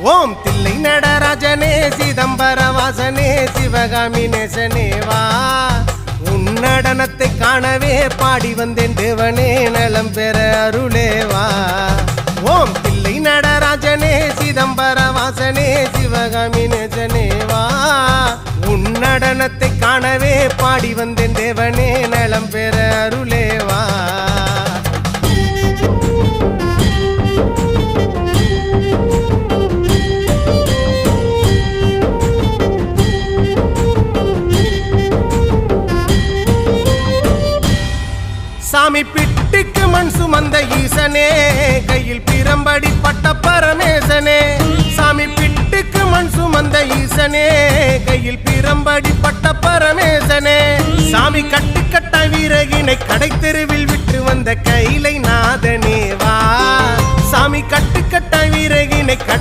ஓம் தில்லை நடராஜனே சிதம்பர வாசனே சிவகாமி நேசனே வா உன் நடனத்தை காணவே பாடி வந்தேன் தேவனே நலம் பெற அருளேவா ஓம் தில்லை நடராஜனே சிதம்பர வாசனே சிவகாமி நேசனே வா உன் நடனத்தை காணவே பாடி வந்தேன் தேவனே நலம் பெற அருளேவா சாமி பிட்டுக்கு மண் சுமந்த ஈசனே கையில் பிரம்படி பட்ட பரமேசனே சாமி பிட்டுக்கு மண் சுமந்த ஈசனே கையில் பிரம்படி பட்ட பரமேசனே சாமி கட்டுக்கட்ட வீரகினை கடை தெருவில் விட்டு வந்த கைலை நாதனே வா சாமி கட்டுக்கட்ட வீரகினை கடை